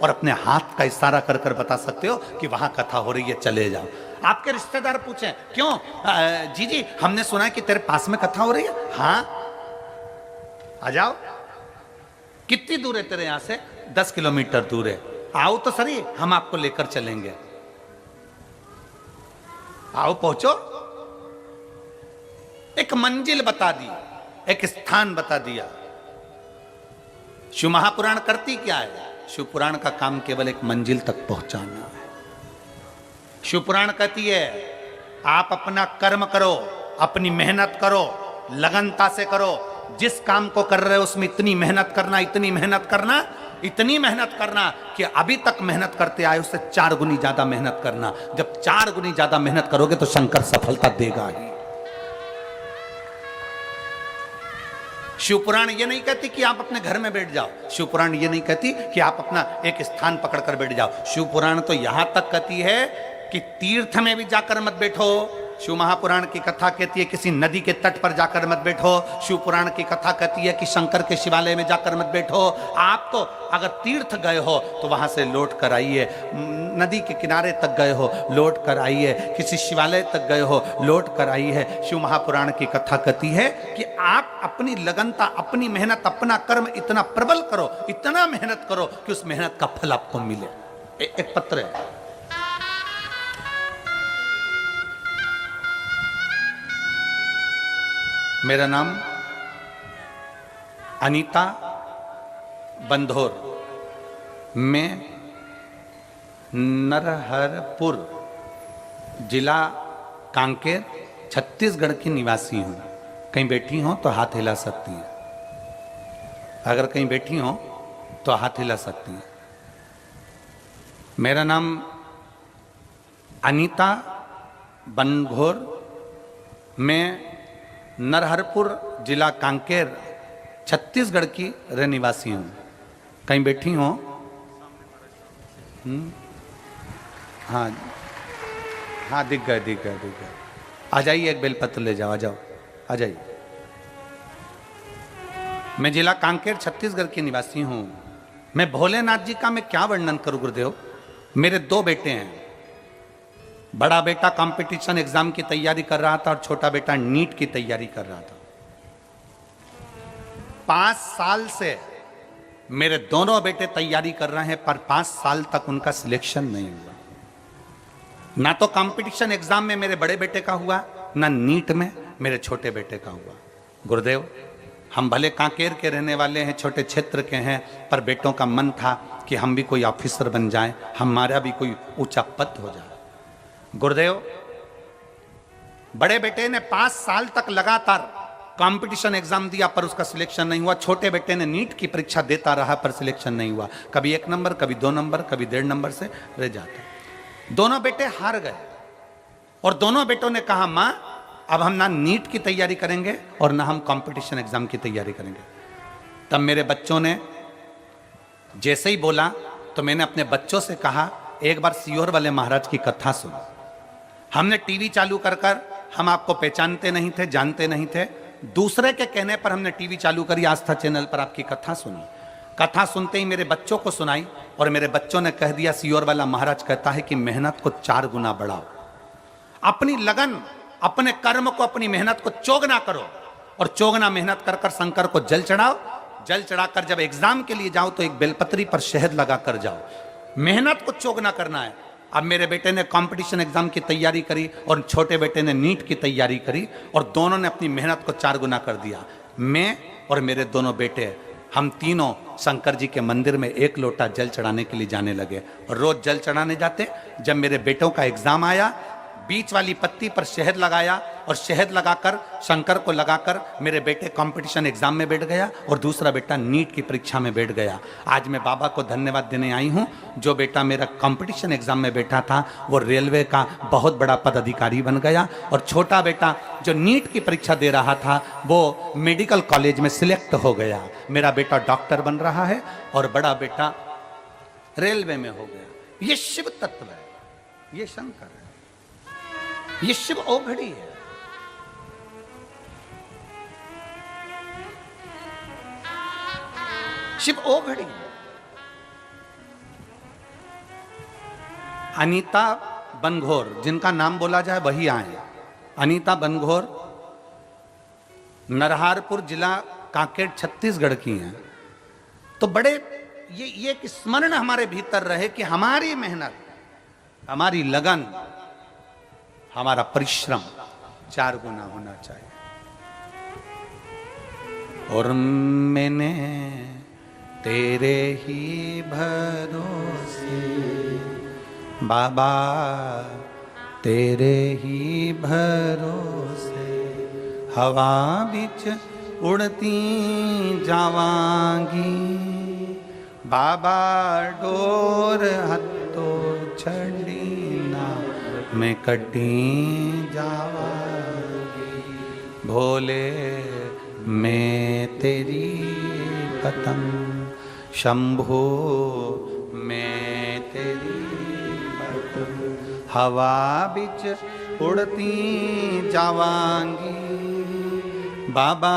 और अपने हाथ का इशारा कर कर बता सकते हो कि वहां कथा हो रही है, चले जाओ। आपके रिश्तेदार पूछें क्यों जी हमने सुना है कि तेरे पास में कथा हो रही है। हाँ आ जाओ। कितनी दूर है तेरे यहां से? 10 किलोमीटर दूर है। आओ तो सही, हम आपको लेकर चलेंगे। आओ पहुंचो। एक मंजिल बता दी, एक स्थान बता दिया। शिव महापुराण करती क्या है? शिव पुराण का काम केवल एक मंजिल तक पहुंचाना है। शिव पुराण कहती है आप अपना कर्म करो, अपनी मेहनत करो, लगनता से करो। जिस काम को कर रहे हो उसमें इतनी मेहनत करना, इतनी मेहनत करना, इतनी मेहनत करना कि अभी तक मेहनत करते आए उससे 4 गुनी ज्यादा मेहनत करना। जब 4 गुनी ज्यादा मेहनत करोगे तो शंकर सफलता देगा ही। शिवपुराण ये नहीं कहती कि आप अपने घर में बैठ जाओ। शिवपुराण ये नहीं कहती कि आप अपना एक स्थान पकड़कर बैठ जाओ। शिवपुराण तो यहां तक कहती है कि तीर्थ में भी जाकर मत बैठो। शिव महापुराण की कथा कहती है किसी नदी के तट पर जाकर मत बैठो। शिव पुराण की कथा कहती है कि शंकर के शिवालय में जाकर मत बैठो। आप तो अगर तीर्थ गए हो तो वहां से लौट कर आइए, नदी के किनारे तक गए हो लौट कर आइए, किसी शिवालय तक गए हो लौट कर आइए। शिव महापुराण की कथा कहती है कि आप अपनी लगनता, अपनी मेहनत, अपना कर्म इतना प्रबल करो, इतना मेहनत करो कि उस मेहनत का फल आपको मिले। एक पत्र है, मेरा नाम अनीता बंधोर, मैं नरहरपुर जिला कांकेर छत्तीसगढ़ की निवासी हूँ। कहीं बैठी हो तो हाथ हिला सकती हैं। अगर कहीं बैठी हो तो हाथ हिला सकती हैं। मेरा नाम अनीता बंधोर, मैं नरहरपुर जिला कांकेर छत्तीसगढ़ की रहनिवासी हूँ। कहीं बैठी हो? हाँ हाँ दिख गए। आ जाइए, एक बेलपत्र ले जाओ, आ जाओ, आ जाइए। मैं जिला कांकेर छत्तीसगढ़ की निवासी हूँ। मैं भोलेनाथ जी का मैं क्या वर्णन करूँ गुरुदेव। मेरे 2 बेटे हैं। बड़ा बेटा कंपटीशन एग्जाम की तैयारी कर रहा था और छोटा बेटा नीट की तैयारी कर रहा था। 5 साल से मेरे दोनों बेटे तैयारी कर रहे हैं, पर 5 साल तक उनका सिलेक्शन नहीं हुआ। ना तो कंपटीशन एग्जाम में मेरे बड़े बेटे का हुआ, ना नीट में मेरे छोटे बेटे का हुआ। गुरुदेव, हम भले कांकेर के रहने वाले हैं, छोटे क्षेत्र के हैं, पर बेटों का मन था कि हम भी कोई ऑफिसर बन जाएं, हमारा भी कोई ऊंचा पद हो जाए। गुरुदेव, बड़े बेटे ने 5 साल तक लगातार कंपटीशन एग्जाम दिया पर उसका सिलेक्शन नहीं हुआ। छोटे बेटे ने नीट की परीक्षा देता रहा पर सिलेक्शन नहीं हुआ। कभी 1 नंबर, कभी 2 नंबर, कभी 1.5 नंबर से रह जाते। दोनों बेटे हार गए और दोनों बेटों ने कहा मां अब हम ना नीट की तैयारी करेंगे और ना हम कंपटीशन एग्जाम की तैयारी करेंगे। तब मेरे बच्चों ने जैसे ही बोला तो मैंने अपने बच्चों से कहा एक बार सियोर वाले महाराज की कथा सुनो। हमने टीवी चालू कर कर, हम आपको पहचानते नहीं थे, जानते नहीं थे, दूसरे के कहने पर हमने टीवी चालू करी, आस्था चैनल पर आपकी कथा सुनी। कथा सुनते ही मेरे बच्चों को सुनाई और मेरे बच्चों ने कह दिया सियोर वाला महाराज कहता है कि मेहनत को 4 गुना बढ़ाओ, अपनी लगन, अपने कर्म को, अपनी मेहनत को चौगुना करो और चौगुना मेहनत कर कर शंकर को जल चढ़ाओ। जल चढ़ाकर जब एग्जाम के लिए जाओ तो एक बेलपत्री पर शहद लगा कर जाओ। मेहनत को चौगुना करना है। अब मेरे बेटे ने कंपटीशन एग्जाम की तैयारी करी और छोटे बेटे ने नीट की तैयारी करी और दोनों ने अपनी मेहनत को 4 गुना कर दिया। मैं और मेरे दोनों बेटे, हम तीनों शंकर जी के मंदिर में 1 लोटा जल चढ़ाने के लिए जाने लगे और रोज जल चढ़ाने जाते। जब मेरे बेटों का एग्जाम आया, बीच वाली पत्ती पर शहद लगाया और शहद लगाकर शंकर को लगाकर मेरे बेटे कंपटीशन एग्जाम में बैठ गया और दूसरा बेटा नीट की परीक्षा में बैठ गया। आज मैं बाबा को धन्यवाद देने आई हूँ। जो बेटा मेरा कंपटीशन एग्जाम में बैठा था वो रेलवे का बहुत बड़ा पदाधिकारी बन गया और छोटा बेटा जो नीट की परीक्षा दे रहा था वो मेडिकल कॉलेज में सिलेक्ट हो गया। मेरा बेटा डॉक्टर बन रहा है और बड़ा बेटा रेलवे में हो गया। ये शिव तत्व है, ये शंकर है, ये शिव ओघड़ी है। शिव ओघड़ी है। अनीता बनघोर, जिनका नाम बोला जाए वही आए। अनीता बनघोर नरहारपुर जिला कांकेर छत्तीसगढ़ की हैं। तो बड़े ये एक स्मरण हमारे भीतर रहे कि हमारी मेहनत, हमारी लगन, हमारा परिश्रम 4 गुना होना चाहिए। और मैंने तेरे ही भरोसे बाबा, तेरे ही भरोसे हवा बिच उड़ती जावांगी बाबा, डोर हत्तो छड़ी ना मैं कटी जावांगी। भोले मैं तेरी पतंग, शंभो मैं तेरी पतंग, हवा बिच उड़ती जावांगी बाबा,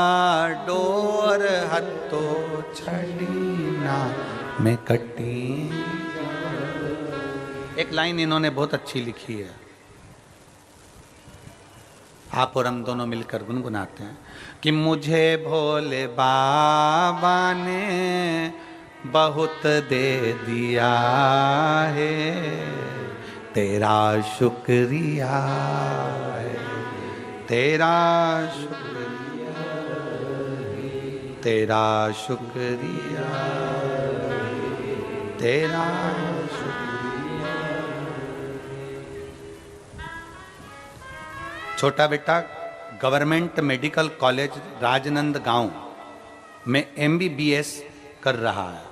डोर हत्तो छड़ी ना मैं कटी। एक लाइन इन्होंने बहुत अच्छी लिखी है, आप और हम दोनों मिलकर गुनगुनाते हैं कि मुझे भोले बाबा ने बहुत दे दिया है, तेरा शुक्रिया है, तेरा शुक्रिया, तेरा शुक्रिया, तेरा शुक्रिया। छोटा बेटा गवर्नमेंट मेडिकल कॉलेज राजनांदगांव में MBBS कर रहा है,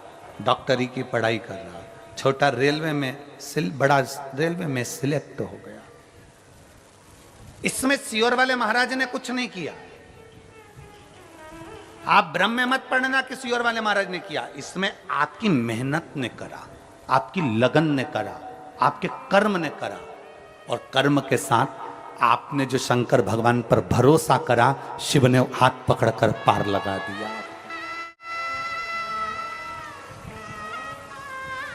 डॉक्टरी की पढ़ाई कर रहा है। छोटा रेलवे में बड़ा रेलवे में सिलेक्ट हो गया। इसमें सियोर वाले महाराज ने कुछ नहीं किया। आप ब्रह्म में मत पढ़ना कि सियोर वाले महाराज ने किया, इसमें आपकी मेहनत ने करा, आपकी लगन ने करा, आपके कर्म ने करा। और कर्म के साथ आपने जो शंकर भगवान पर भरोसा करा, शिव ने हाथ पकड़कर पार लगा दिया।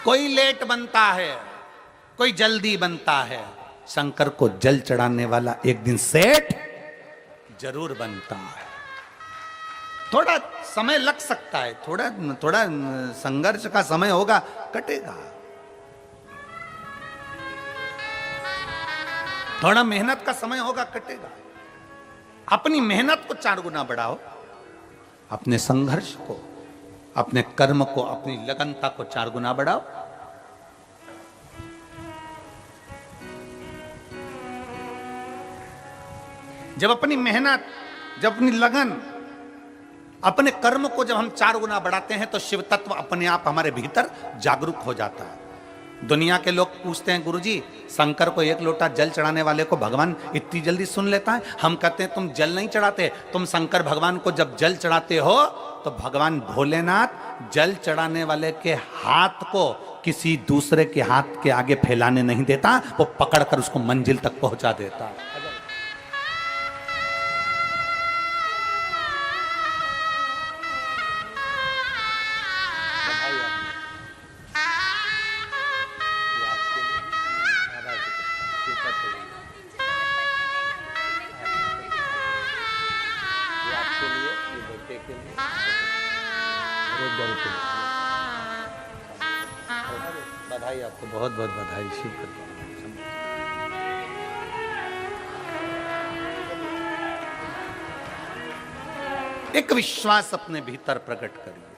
कोई लेट बनता है, कोई जल्दी बनता है, शंकर को जल चढ़ाने वाला एक दिन सेठ जरूर बनता है। थोड़ा समय लग सकता है, थोड़ा संघर्ष का समय होगा, कटेगा। थोड़ा मेहनत का समय होगा, कटेगा। अपनी मेहनत को 4 गुना बढ़ाओ, अपने संघर्ष को, अपने कर्म को, अपनी लगनता को 4 गुना बढ़ाओ। जब अपनी मेहनत, जब अपनी लगन, अपने कर्म को जब हम 4 गुना बढ़ाते हैं तो शिव तत्व अपने आप हमारे भीतर जागरूक हो जाता है। दुनिया के लोग पूछते हैं, गुरुजी शंकर को 1 लोटा जल चढ़ाने वाले को भगवान इतनी जल्दी सुन लेता है? हम कहते हैं तुम जल नहीं चढ़ाते, तुम शंकर भगवान को जब जल चढ़ाते हो तो भगवान भोलेनाथ जल चढ़ाने वाले के हाथ को किसी दूसरे के हाथ के आगे फैलाने नहीं देता, वो पकड़कर उसको मंजिल तक पहुंचा देता। बधाई आपको, बहुत बहुत बधाई। शिव एक विश्वास अपने भीतर प्रकट करिए,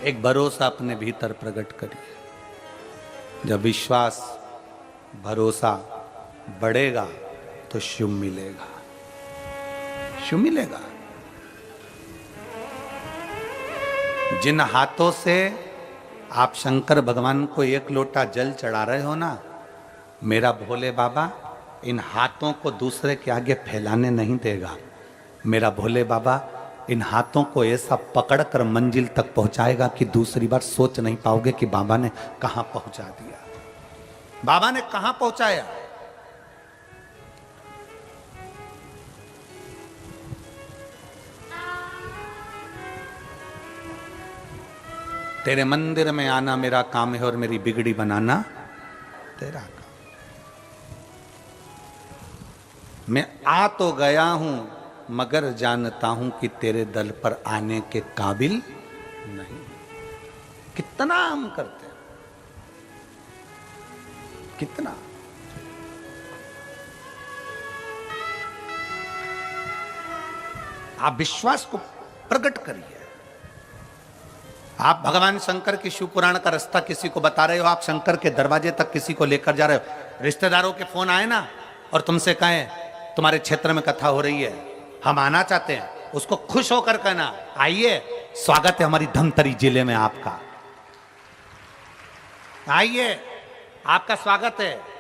एक भरोसा अपने भीतर प्रकट करिए। जब विश्वास भरोसा बढ़ेगा तो शिव मिलेगा, शिव मिलेगा। जिन हाथों से आप शंकर भगवान को 1 लोटा जल चढ़ा रहे हो ना, मेरा भोले बाबा इन हाथों को दूसरे के आगे फैलाने नहीं देगा। मेरा भोले बाबा इन हाथों को ऐसा पकड़कर मंजिल तक पहुंचाएगा कि दूसरी बार सोच नहीं पाओगे कि बाबा ने कहां पहुंचा दिया, बाबा ने कहां पहुंचाया। तेरे मंदिर में आना मेरा काम है और मेरी बिगड़ी बनाना तेरा काम। मैं आ तो गया हूं मगर जानता हूं कि तेरे दल पर आने के काबिल नहीं। कितना हम करते हैं, कितना। आप विश्वास को प्रकट करिए। आप भगवान शंकर की शिव पुराण का रास्ता किसी को बता रहे हो, आप शंकर के दरवाजे तक किसी को लेकर जा रहे हो, रिश्तेदारों के फोन आए ना और तुमसे कहें तुम्हारे क्षेत्र में कथा हो रही है, हम आना चाहते हैं, उसको खुश होकर कहना आइए, स्वागत है हमारी धमतरी जिले में आपका, आइए आपका स्वागत है।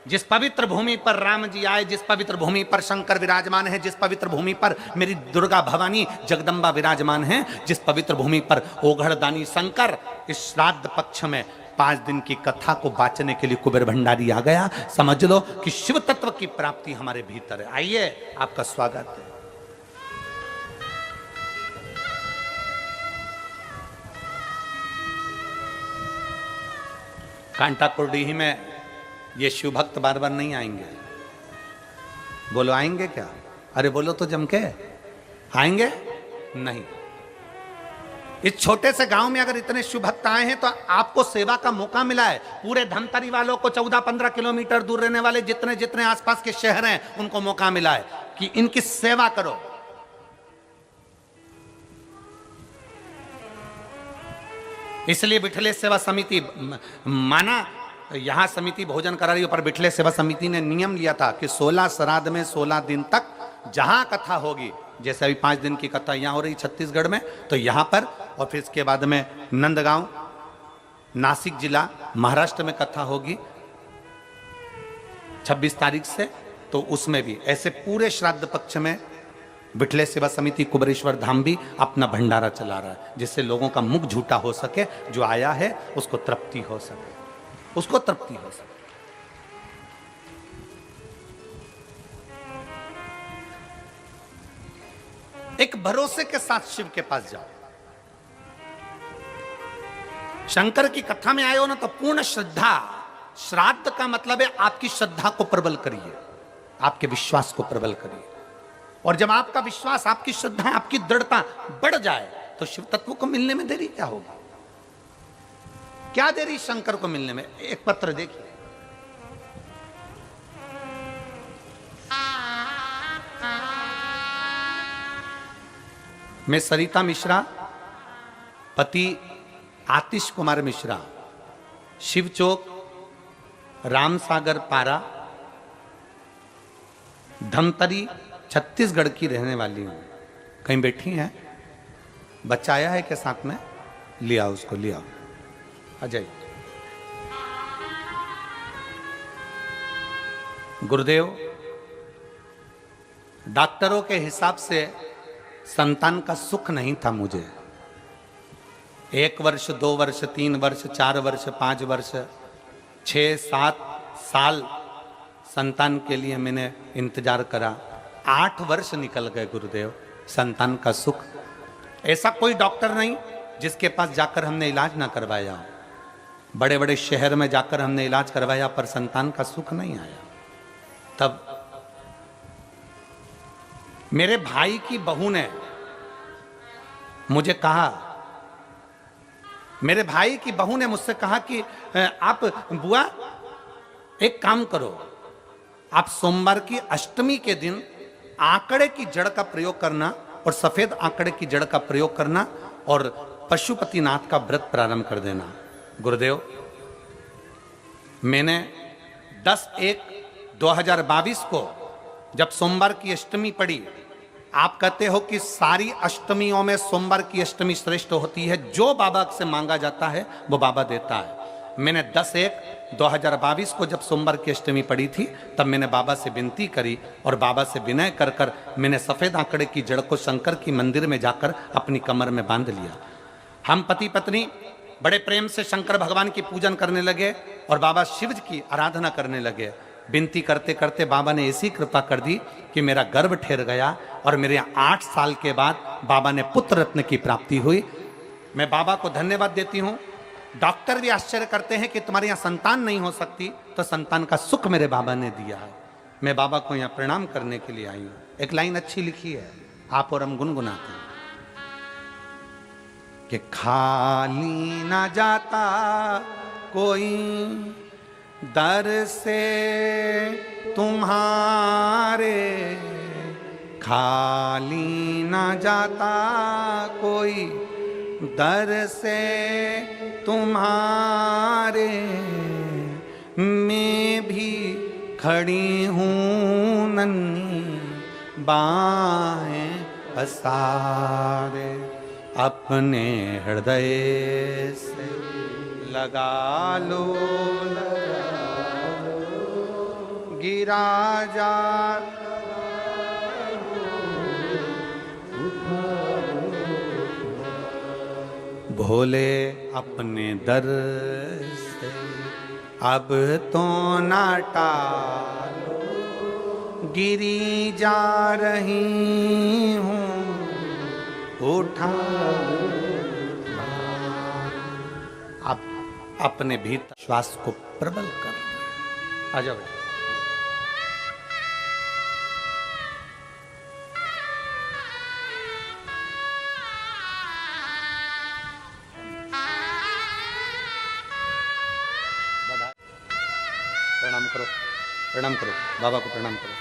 जिस पवित्र भूमि पर राम जी आए, जिस पवित्र भूमि पर शंकर विराजमान है, जिस पवित्र भूमि पर मेरी दुर्गा भवानी जगदम्बा विराजमान है, जिस पवित्र भूमि पर ओघड़दानी शंकर, इस श्राद्ध पक्ष में 5 दिन की कथा को बांचने के लिए कुबेर भंडारी आ गया। समझ लो कि शिव तत्व की प्राप्ति हमारे भीतर है। आइए आपका स्वागत है। कांटा कुर्डीही में ये शिव भक्त बार बार नहीं आएंगे। बोलो आएंगे क्या? अरे बोलो तो जम के, आएंगे नहीं। इस छोटे से गांव में अगर इतने शिव भक्त आए हैं तो आपको सेवा का मौका मिला है। पूरे धमतरी वालों को 14-15 किलोमीटर दूर रहने वाले जितने जितने आसपास के शहर हैं उनको मौका मिला है कि इनकी सेवा करो। इसलिए बिठले सेवा समिति माना, यहां समिति भोजन करा रही है, पर बिठले सेवा समिति ने नियम लिया था कि 16 श्राद्ध में 16 दिन तक जहां कथा होगी, जैसे अभी 5 दिन की कथा यहां हो रही छत्तीसगढ़ में, तो यहां पर, और फिर इसके बाद में नंदगांव नासिक जिला महाराष्ट्र में कथा होगी 26 तारीख से, तो उसमें भी ऐसे पूरे श्राद्ध पक्ष में बिठले सेवा समिति कुबेरेश्वर धाम भी अपना भंडारा चला रहा है, जिससे लोगों का मुख झूठा हो सके, जो आया है उसको तृप्ति हो सके, उसको तृप्ति हो सके। एक भरोसे के साथ शिव के पास जाओ। शंकर की कथा में आए हो ना तो पूर्ण श्रद्धा, श्राद्ध का मतलब है आपकी श्रद्धा को प्रबल करिए, आपके विश्वास को प्रबल करिए। और जब आपका विश्वास, आपकी श्रद्धा, आपकी दृढ़ता बढ़ जाए तो शिव तत्व को मिलने में देरी क्या होगी? क्या देरी शंकर को मिलने में? एक पत्र देखिए, मैं सरिता मिश्रा, पति आतिश कुमार मिश्रा, शिव चौक, रामसागर पारा, धमतरी, छत्तीसगढ़ की रहने वाली हूं। कहीं बैठी हैं? बच्चा आया है क्या साथ में? लिया उसको, लिया अजय। गुरुदेव, डॉक्टरों के हिसाब से संतान का सुख नहीं था मुझे। 1 वर्ष, 2 वर्ष, 3 वर्ष, 4 वर्ष, 5 वर्ष, 6-7 साल संतान के लिए मैंने इंतजार करा। 8 वर्ष निकल गए गुरुदेव, संतान का सुख। ऐसा कोई डॉक्टर नहीं जिसके पास जाकर हमने इलाज ना करवाया। बड़े बड़े शहर में जाकर हमने इलाज करवाया पर संतान का सुख नहीं आया। तब मेरे भाई की बहू ने मुझे कहा, मेरे भाई की बहू ने मुझसे कहा कि आप बुआ एक काम करो, आप सोमवार की अष्टमी के दिन आंकड़े की जड़ का प्रयोग करना और सफेद आंकड़े की जड़ का प्रयोग करना और पशुपतिनाथ का व्रत प्रारंभ कर देना। गुरुदेव, मैंने 10/1/2022 को जब सोमवार की अष्टमी पड़ी, आप कहते हो कि सारी अष्टमियों में सोमवार की अष्टमी श्रेष्ठ होती है, जो बाबा से मांगा जाता है वो बाबा देता है। मैंने 10/1/2022 को जब सोमवार की अष्टमी पड़ी थी तब मैंने बाबा से विनती करी और बाबा से विनय कर कर मैंने सफेद आंकड़े की जड़ को शंकर की मंदिर में जाकर अपनी कमर में बांध लिया। हम पति पत्नी बड़े प्रेम से शंकर भगवान की पूजन करने लगे और बाबा शिव की आराधना करने लगे। विनती करते करते बाबा ने ऐसी कृपा कर दी कि मेरा गर्भ ठहर गया और मेरे 8 साल के बाद बाबा ने पुत्र रत्न की प्राप्ति हुई। मैं बाबा को धन्यवाद देती हूं। डॉक्टर भी आश्चर्य करते हैं कि तुम्हारे यहां संतान नहीं हो सकती, तो संतान का सुख मेरे बाबा ने दिया है। मैं बाबा को यहां प्रणाम करने के लिए आई हूं। एक लाइन अच्छी लिखी है, आप और हम गुनगुनाते हैं कि खाली ना जाता कोई दर से तुम्हारे, खाली ना जाता कोई दर से तुम्हारे, मैं भी खड़ी हूँ नन्ही बाहें पसारे, अपने हृदय से लगा लो, गिरा जा भोले अपने दर से अब तो ना टालो, गिरी जा रही हूँ उठा। अब अपने भीतर श्वास को प्रबल कर। आ जाओ बेटा। प्रणाम करो, प्रणाम करो, बाबा को प्रणाम करो।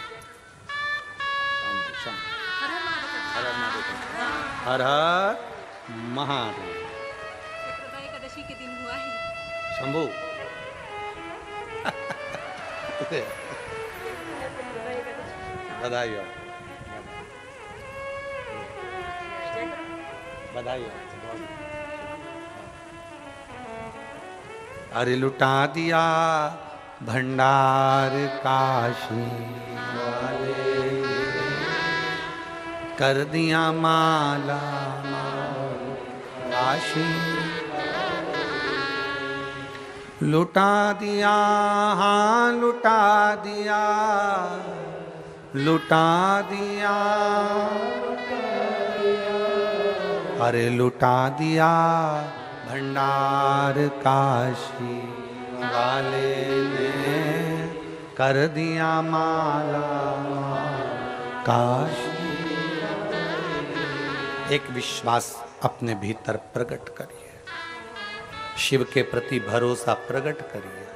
शाम हर हर महादेव, हर हर महादेव। एकादशी के दिन हुआ है शंभू। बधाई हो, बधाई हो। अरे लुटा दिया भंडार काशी वाले, कर दिया माला माल काशी, लुटा दिया, हाँ लुटा दिया, लुटा दिया, अरे लुटा दिया भंडार काशी वाले ने, कर दिया माला काशी। एक विश्वास अपने भीतर प्रकट करिए, शिव के प्रति भरोसा प्रकट करिए।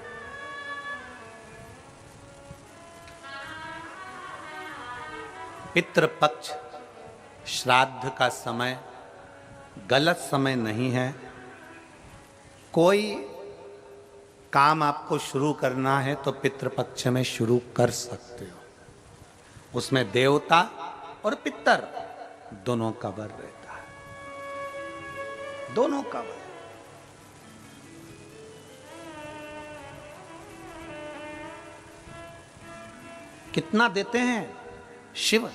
पितृपक्ष श्राद्ध का समय गलत समय नहीं है। कोई काम आपको शुरू करना है तो पितृपक्ष में शुरू कर सकते हो। उसमें देवता और पितर दोनों का वर रहता है, दोनों का वर। कितना देते हैं शिव?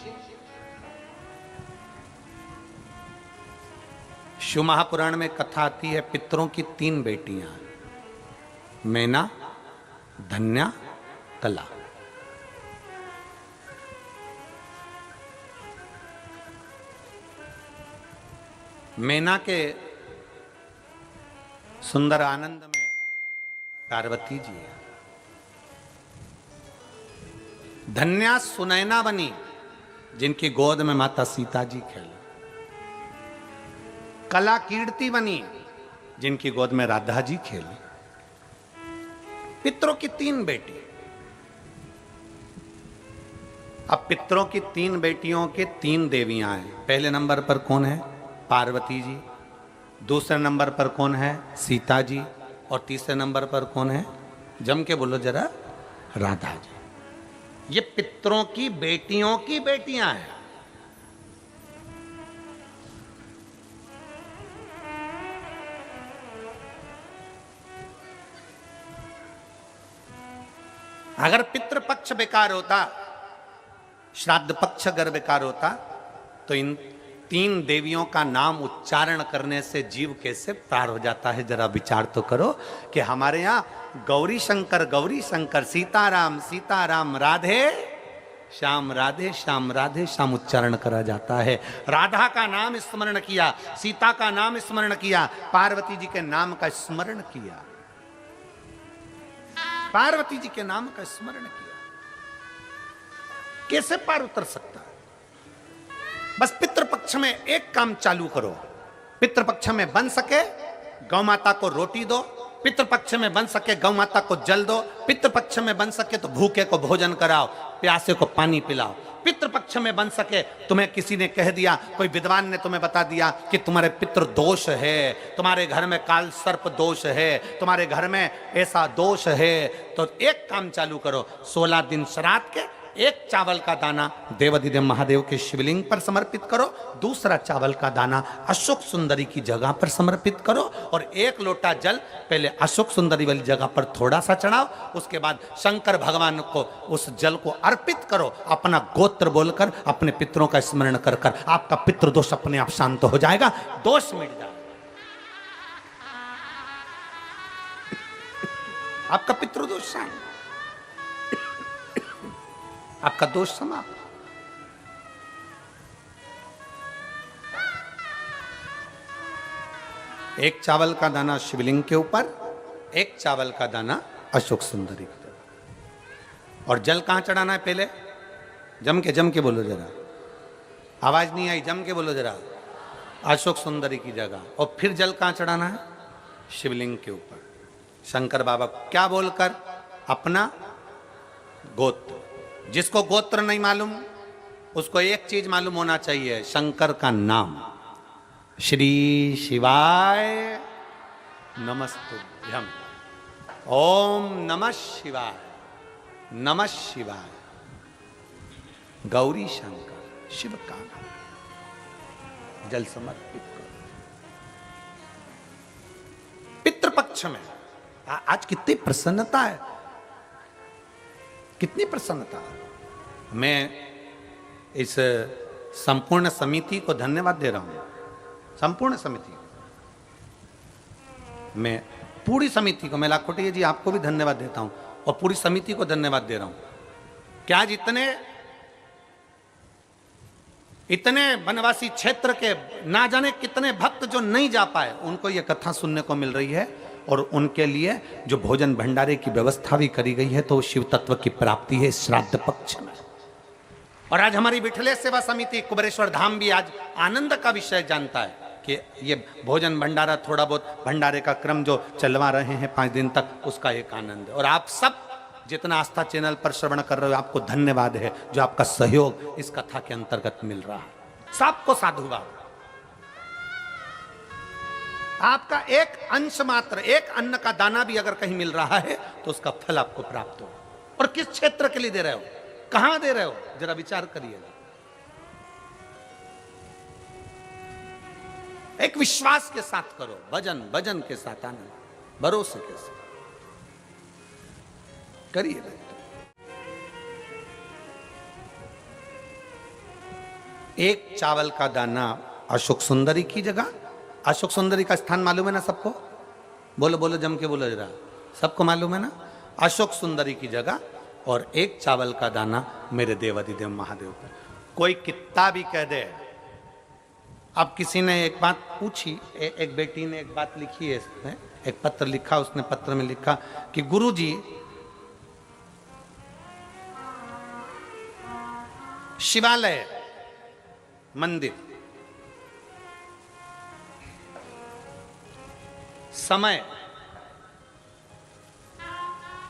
शिव महापुराण में कथा आती है, पितरों की 3 बेटियां, मैना, धन्या, कला। मैना के सुंदर आनंद में पार्वती जी है। धन्या सुनैना बनी, जिनकी गोद में माता सीता जी खेले। कला कीर्ति बनी, जिनकी गोद में राधा जी खेली। पितरों की 3 बेटी। अब पितरों की 3 बेटियों के 3 देवियां हैं। पहले नंबर पर कौन है? पार्वती जी। दूसरे नंबर पर कौन है? सीता जी। और तीसरे नंबर पर कौन है? जम के बोलो जरा, राधा जी। ये पितरों की बेटियों की बेटियां हैं। अगर पितृपक्ष बेकार होता, श्राद्ध पक्ष अगर बेकार होता, तो इन 3 देवियों का नाम उच्चारण करने से जीव कैसे पार हो जाता है। जरा विचार तो करो कि हमारे यहाँ गौरी शंकर, सीताराम सीताराम, राधे श्याम राधे श्याम उच्चारण करा जाता है। राधा का नाम स्मरण किया, सीता का नाम स्मरण किया, पार्वती जी के नाम का स्मरण किया, पार्वती जी के नाम का स्मरण किया। कैसे पार उतर सकता है? बस पितृपक्ष में एक काम चालू करो। पितृपक्ष में बन सके गौ माता को रोटी दो, पितृपक्ष में बन सके गौ माता को जल दो, पितृपक्ष में बन सके तो भूखे को भोजन कराओ, प्यासे को पानी पिलाओ। पितृपक्ष में बन सके, तुम्हें किसी ने कह दिया, कोई विद्वान ने तुम्हें बता दिया कि तुम्हारे पितृ दोष है, तुम्हारे घर में काल सर्प दोष है, तुम्हारे घर में ऐसा दोष है, तो एक काम चालू करो। 16 दिन श्राद्ध के एक चावल का दाना देवाधिदेव महादेव के शिवलिंग पर समर्पित करो, दूसरा चावल का दाना अशोक सुंदरी की जगह पर समर्पित करो, और एक लोटा जल पहले अशोक सुंदरी वाली जगह पर थोड़ा सा चढ़ाओ, उसके बाद शंकर भगवान को उस जल को अर्पित करो। अपना गोत्र बोलकर अपने पितरों का स्मरण कर कर आपका पितृदोष अपने आप शांत हो जाएगा, दोष मिट जाएगा, आपका पितृदोष शांत, आपका दोष समाप्त। एक चावल का दाना शिवलिंग के ऊपर, एक चावल का दाना अशोक सुंदरी की तरफ। और जल कहां चढ़ाना है? पहले जम के बोलो जरा, आवाज नहीं आई, जम के बोलो जरा, अशोक सुंदरी की जगह। और फिर जल कहां चढ़ाना है? शिवलिंग के ऊपर। शंकर बाबा क्या बोलकर? अपना गोत्र। जिसको गोत्र नहीं मालूम उसको एक चीज मालूम होना चाहिए, शंकर का नाम। श्री शिवाय नमस्तुभ्यम, ओम नमः शिवाय, नमः शिवाय, गौरी शंकर शिव का नाम। जल समर्पित करो। पितृपक्ष में आज कितनी प्रसन्नता है, कितनी प्रसन्नता है। मैं इस संपूर्ण समिति को धन्यवाद दे रहा हूं, संपूर्ण समिति को, मैं पूरी समिति को, मैं लाखोटिया जी आपको भी धन्यवाद देता हूं और पूरी समिति को धन्यवाद दे रहा हूं कि आज इतने वनवासी क्षेत्र के ना जाने कितने भक्त जो नहीं जा पाए उनको ये कथा सुनने को मिल रही है, और उनके लिए जो भोजन भंडारे की व्यवस्था भी करी गई है, तो शिव तत्व की प्राप्ति है श्राद्ध पक्ष में। और आज हमारी विठलेश सेवा समिति कुबेरेश्वर धाम भी आज आनंद का विषय जानता है कि ये भोजन भंडारा, थोड़ा बहुत भंडारे का क्रम जो चलवा रहे हैं 5 दिन तक, उसका एक आनंद है। और आप सब जितना आस्था चैनल पर श्रवण कर रहे हो, आपको धन्यवाद है जो आपका सहयोग इस कथा के अंतर्गत मिल रहा है। सबको साधुवाद। आपका एक अंश मात्र, एक अन्न का दाना भी अगर कहीं मिल रहा है तो उसका फल आपको प्राप्त हो। और किस क्षेत्र के लिए दे रहे हो, कहां दे रहे हो, जरा विचार करिएगा। एक विश्वास के साथ करो, भजन के साथ, आनंद भरोसे के साथ करिए। एक चावल का दाना अशोक सुंदरी की जगह। अशोक सुंदरी का स्थान मालूम है ना सबको? बोलो बोलो, जम के बोलो जरा, सबको मालूम है ना? अशोक सुंदरी की जगह और एक चावल का दाना मेरे देवाधिदेव महादेव पर। कोई कितना भी कह दे। अब किसी ने एक बात पूछी, एक बेटी ने एक बात लिखी है इसमें, एक पत्र लिखा, उसने पत्र में लिखा कि गुरुजी शिवालय मंदिर समय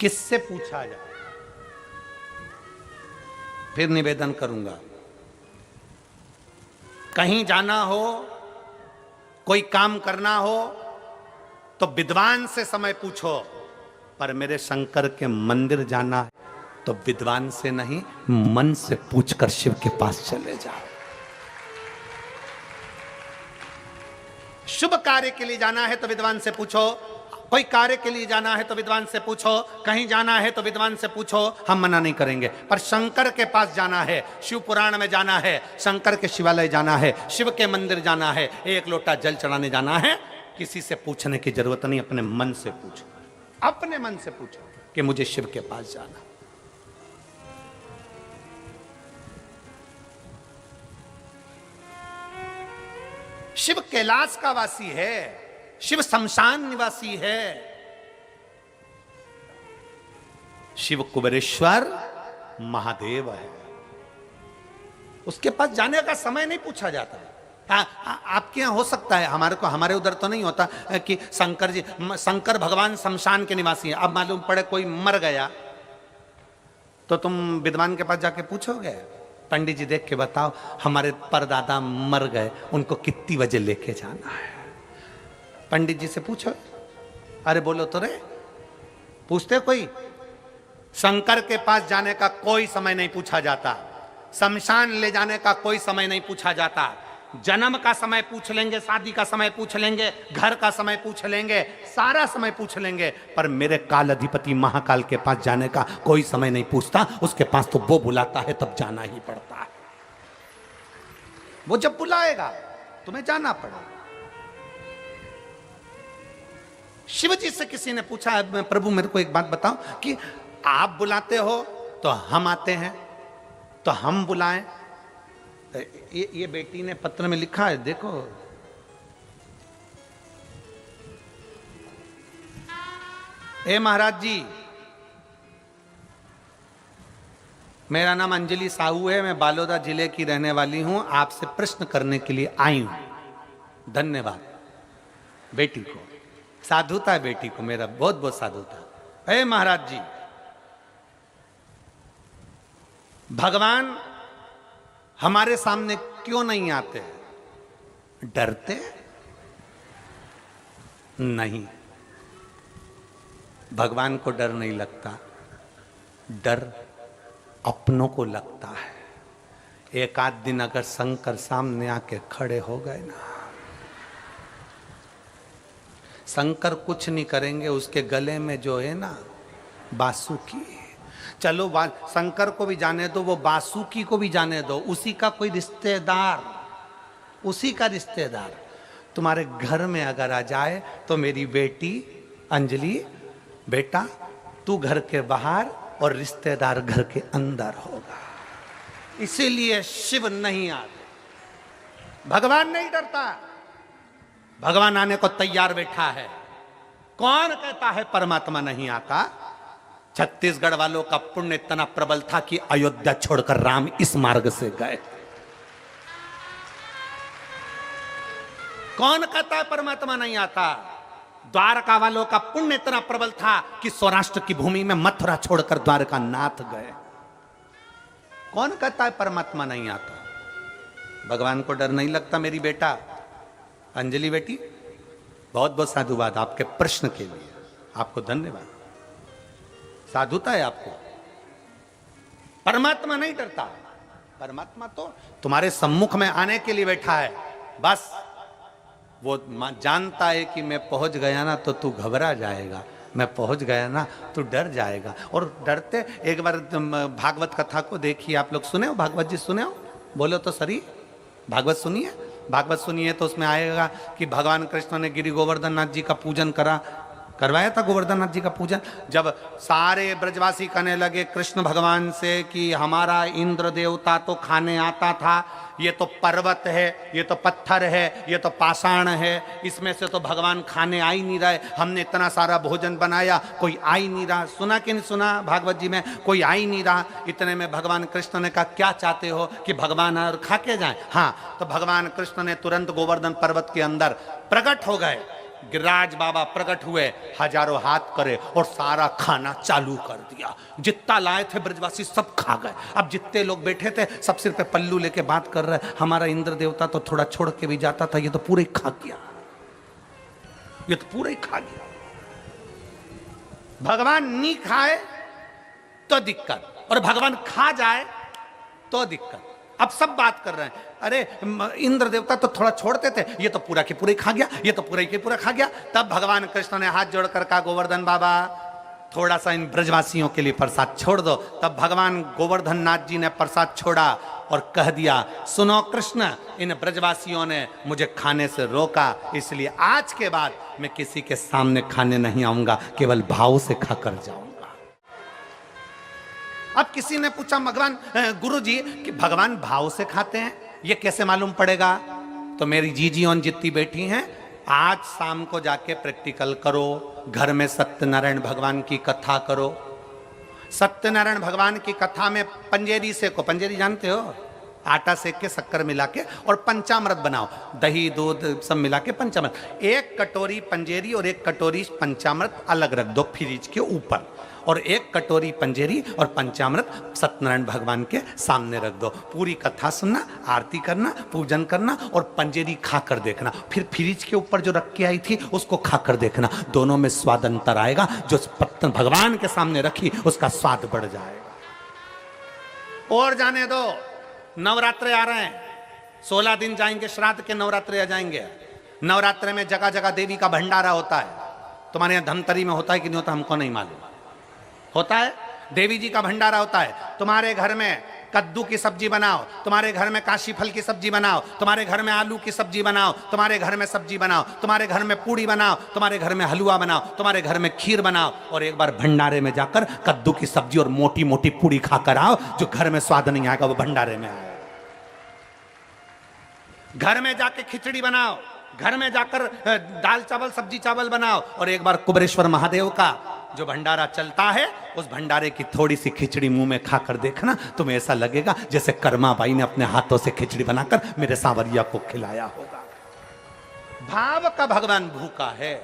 किससे पूछा जाए? फिर निवेदन करूंगा, कहीं जाना हो, कोई काम करना हो तो विद्वान से समय पूछो, पर मेरे शंकर के मंदिर जाना है तो विद्वान से नहीं, मन से पूछकर शिव के पास चले जाओ। शुभ कार्य के लिए जाना है तो विद्वान से पूछो, कोई कार्य के लिए जाना है तो विद्वान से पूछो, कहीं जाना है तो विद्वान से पूछो, हम मना नहीं करेंगे। पर शंकर के पास जाना है, शिव पुराण में जाना है, शंकर के शिवालय जाना है, शिव के मंदिर जाना है, एक लोटा जल चढ़ाने जाना है, किसी से पूछने की जरूरत नहीं, अपने मन से पूछो, अपने मन से पूछो कि मुझे शिव के पास जाना। शिव कैलाश का वासी है, शिव शमशान निवासी है, शिव कुबेरेश्वर महादेव है। उसके पास जाने का समय नहीं पूछा जाता। आपके यहां हो सकता है, हमारे उधर तो नहीं होता कि शंकर भगवान शमशान के निवासी हैं। अब मालूम पड़े कोई मर गया तो तुम विद्वान के पास जाके पूछोगे, पंडित जी देख के बताओ हमारे परदादा मर गए, उनको कितनी बजे लेके जाना है? पंडित जी से पूछो। अरे बोलो तो रे, पूछते कोई? शंकर के पास जाने का कोई समय नहीं पूछा जाता, शमशान ले जाने का कोई समय नहीं पूछा जाता। जन्म का समय पूछ लेंगे, शादी का समय पूछ लेंगे, घर का समय पूछ लेंगे, सारा समय पूछ लेंगे, पर मेरे काल अधिपति महाकाल के पास जाने का कोई समय नहीं पूछता। उसके पास तो वो बुलाता है तब जाना ही पड़ता है। वो जब बुलाएगा तुम्हें जाना पड़ेगा। शिव जी से किसी ने पूछा, प्रभु मेरे को एक बात बताओ कि आप बुलाते हो तो हम आते हैं, तो हम बुलाएं? ये बेटी ने पत्र में लिखा है, देखो। ए महाराज जी, मेरा नाम अंजलि साहू है, मैं बालोदा जिले की रहने वाली हूं, आपसे प्रश्न करने के लिए आई हूं। धन्यवाद बेटी को, साधुता है बेटी को, मेरा बहुत बहुत साधुता। ए महाराज जी, भगवान हमारे सामने क्यों नहीं आते? डरते नहीं, भगवान को डर नहीं लगता, डर अपनों को लगता है। एक आध दिन अगर शंकर सामने आके खड़े हो गए ना, शंकर कुछ नहीं करेंगे। उसके गले में जो है ना बासुकी, चलो शंकर को भी जाने दो, वो बासुकी को भी जाने दो, उसी का कोई रिश्तेदार, उसी का रिश्तेदार तुम्हारे घर में अगर आ जाए तो मेरी बेटी अंजलि, बेटा तू घर के बाहर और रिश्तेदार घर के अंदर होगा। इसीलिए शिव नहीं आते, भगवान नहीं डरता, भगवान आने को तैयार बैठा है। कौन कहता है परमात्मा नहीं आता? छत्तीसगढ़ वालों का पुण्य इतना प्रबल था कि अयोध्या छोड़कर राम इस मार्ग से गए। कौन कहता है परमात्मा नहीं आता? द्वारका वालों का पुण्य इतना प्रबल था कि सौराष्ट्र की भूमि में मथुरा छोड़कर द्वारका नाथ गए। कौन कहता है परमात्मा नहीं आता? भगवान को डर नहीं लगता। मेरी बेटा अंजलि बेटी, बहुत बहुत साधुवाद आपके प्रश्न के लिए, आपको धन्यवाद, साधुता है आपको। परमात्मा नहीं डरता, परमात्मा तो तुम्हारे सम्मुख में आने के लिए बैठा है। बस वो जानता है कि मैं पहुंच गया ना तो तू घबरा जाएगा, मैं पहुंच गया ना तो डर जाएगा। और डरते, एक बार भागवत कथा को देखिए, आप लोग सुने हो? भागवत जी सुने हो? बोलो तो सही, भागवत सुनिए। भागवत सुनिए तो उसमें आएगा कि भगवान कृष्ण ने गिरि गोवर्धन नाथ जी का पूजन करवाया था। गोवर्धन नाथ जी का पूजन जब सारे ब्रजवासी कहने लगे कृष्ण भगवान से कि हमारा इंद्र देवता तो खाने आता था, ये तो पर्वत है, ये तो पत्थर है, ये तो पाषाण है, इसमें से तो भगवान खाने आ ही नहीं रहे। हमने इतना सारा भोजन बनाया, कोई आ ही नहीं रहा। सुना कि नहीं सुना भागवत जी में? कोई आ ही नहीं रहा। इतने में भगवान कृष्ण ने कहा क्या चाहते हो कि भगवान और खा के जाए? हाँ, तो भगवान कृष्ण ने तुरंत गोवर्धन पर्वत के अंदर प्रकट हो गए। गिरिराज बाबा प्रकट हुए, हजारों हाथ करे और सारा खाना चालू कर दिया। जितना लाए थे ब्रजवासी सब खा गए। अब जितने लोग बैठे थे सब सिर पे पल्लू लेके बात कर रहे, हमारा इंद्र देवता तो थोड़ा छोड़ के भी जाता था, ये तो पूरे खा गया, ये तो पूरे खा गया। भगवान नहीं खाए तो दिक्कत, और भगवान खा जाए तो दिक्कत। अब सब बात कर रहे हैं, अरे इंद्र देवता तो थोड़ा छोड़ते थे, ये तो पूरा के पूरा खा गया, ये तो पूरा के पूरा खा गया। तब भगवान कृष्ण ने हाथ जोड़कर कहा गोवर्धन बाबा थोड़ा सा इन ब्रजवासियों के लिए प्रसाद छोड़ दो। तब भगवान गोवर्धन नाथ जी ने प्रसाद छोड़ा और कह दिया सुनो कृष्ण, इन ब्रजवासियों ने मुझे खाने से रोका, इसलिए आज के बाद मैं किसी के सामने खाने नहीं आऊंगा, केवल भाव से खाकर जाऊंगा। अब किसी ने पूछा भगवान गुरु जी कि भगवान भाव से खाते हैं, ये कैसे मालूम पड़ेगा? तो मेरी जीजी और जितनी बैठी हैं, आज शाम को जाके प्रैक्टिकल करो, घर में सत्यनारायण भगवान की कथा करो। सत्यनारायण भगवान की कथा में पंजेरी सेको, पंजेरी जानते हो, आटा सेक के शक्कर मिला के और पंचामृत बनाओ, दही दूध सब मिला के पंचामृत। एक कटोरी पंजेरी और एक कटोरी पंचामृत अलग रख दो फ्रिज के ऊपर, और एक कटोरी पंजेरी और पंचामृत सत्यनारायण भगवान के सामने रख दो। पूरी कथा सुनना, आरती करना, पूजन करना और पंजेरी खाकर देखना। फिर फ्रिज के ऊपर जो रख के आई थी उसको खाकर देखना, दोनों में स्वाद अंतर आएगा। जो भगवान के सामने रखी उसका स्वाद बढ़ जाएगा। और जाने दो, नवरात्रे आ रहे हैं, 16 दिन जाएंगे, श्राद्ध के नवरात्रे आ जाएंगे। नवरात्रे में जगह जगह देवी का भंडारा होता है। तुम्हारे यहाँ धमतरी में होता है कि नहीं होता हमको नहीं मालूम, होता है। देवी जी का भंडारा होता है। तुम्हारे घर में कद्दू की सब्जी बनाओ, तुम्हारे घर में काशी फल की सब्जी बनाओ, तुम्हारे घर में आलू की सब्जी बनाओ, तुम्हारे घर में सब्जी बनाओ, तुम्हारे घर में पूड़ी बनाओ, तुम्हारे घर में हलवा बनाओ, तुम्हारे घर में खीर बनाओ, और एक बार भंडारे में जाकर कद्दू की सब्जी और मोटी मोटी पूड़ी खाकर आओ। जो घर में स्वाद नहीं आएगा वो भंडारे में आएगा। घर में जाके खिचड़ी बनाओ, घर में जाकर दाल चावल सब्जी चावल बनाओ, और एक बार कुबेरेश्वर महादेव का जो भंडारा चलता है उस भंडारे की थोड़ी सी खिचड़ी मुंह में खाकर देखना, तुम्हें ऐसा लगेगा जैसे कर्मा बाई ने अपने हाथों से खिचड़ी बनाकर मेरे सांवरिया को खिलाया होगा। भाव का भगवान भूखा है।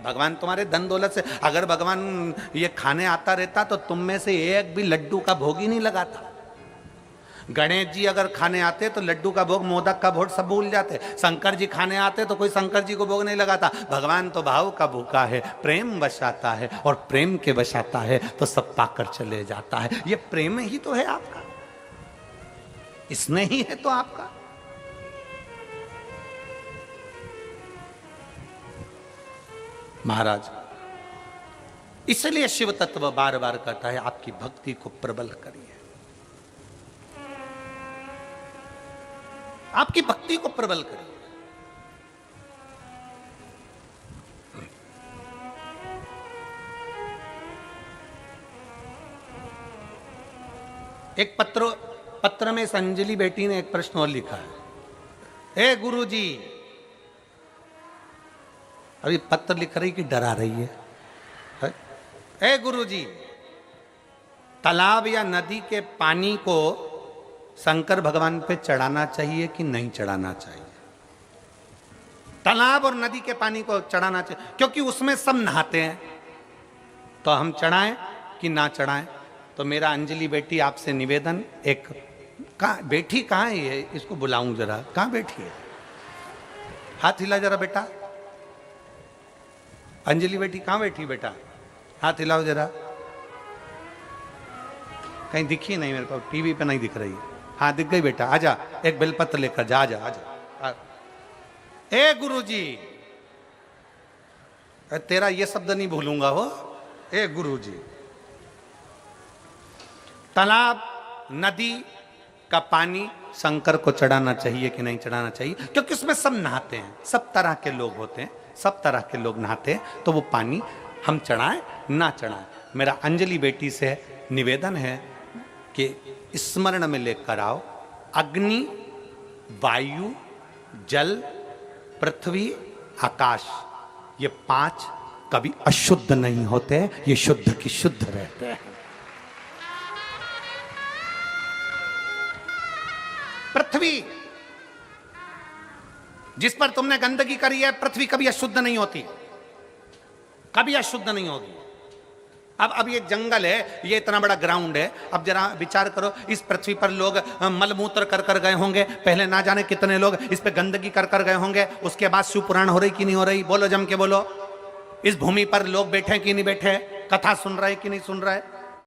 भगवान तुम्हारे धन दौलत से, अगर भगवान ये खाने आता रहता तो तुम में से एक भी लड्डू का भोग ही नहीं लगाता। गणेश जी अगर खाने आते तो लड्डू का भोग, मोदक का भोग सब भूल जाते। शंकर जी खाने आते तो कोई शंकर जी को भोग नहीं लगाता। भगवान तो भाव का भूखा है, प्रेम बसाता है, और प्रेम के बसाता है तो सब पाकर चले जाता है। ये प्रेम ही तो है आपका, इसमें ही है तो आपका। महाराज इसलिए शिव तत्व बार बार कहता है आपकी भक्ति को प्रबल करिए, आपकी भक्ति को प्रबल करिए। एक पत्र में संजलि बेटी ने एक प्रश्न और लिखा है। हे गुरुजी, अभी पत्र लिख रही कि डरा रही है। हे गुरुजी, तालाब या नदी के पानी को शंकर भगवान पे चढ़ाना चाहिए कि नहीं चढ़ाना चाहिए? तालाब और नदी के पानी को चढ़ाना चाहिए क्योंकि उसमें सब नहाते हैं, तो हम चढ़ाएं कि ना चढ़ाएं? तो मेरा अंजलि बेटी आपसे निवेदन, एक बेटी कहाँ है ये, इसको बुलाऊं जरा, कहाँ बैठी है? हाथ हिला जरा बेटा। अंजलि बेटी कहाँ बैठी बेटा? हाथ हिलाओ जरा। कहीं दिखी नहीं मेरे को, टीवी पे नहीं दिख रही है। हाँ दिख गई बेटा, आजा, एक बेलपत्र लेकर जा, आजा आजा। ए गुरुजी, तेरा ये शब्द नहीं भूलूंगा हो। ए गुरुजी, तालाब नदी का पानी शंकर को चढ़ाना चाहिए कि नहीं चढ़ाना चाहिए? क्योंकि उसमें सब नहाते हैं, सब तरह के लोग होते हैं, सब तरह के लोग नहाते हैं, तो वो पानी हम चढ़ाएं ना चढ़ाएं? मेरा अंजलि बेटी से निवेदन है कि स्मरण में लेकर आओ, अग्नि, वायु, जल, पृथ्वी, आकाश, ये 5 कभी अशुद्ध नहीं होते, ये शुद्ध की शुद्ध रहते हैं। पृथ्वी जिस पर तुमने गंदगी करी है, पृथ्वी कभी अशुद्ध नहीं होती, कभी अशुद्ध नहीं होगी। अब ये जंगल है, ये इतना बड़ा ग्राउंड है, अब जरा विचार करो, इस पृथ्वी पर लोग मलमूत्र कर कर गए होंगे, पहले ना जाने कितने लोग इस पे गंदगी कर कर गए होंगे, उसके बाद शिव पुराण हो रही कि नहीं हो रही? बोलो जम के बोलो। इस भूमि पर लोग बैठे कि नहीं बैठे, कथा सुन रहे कि नहीं सुन रहे?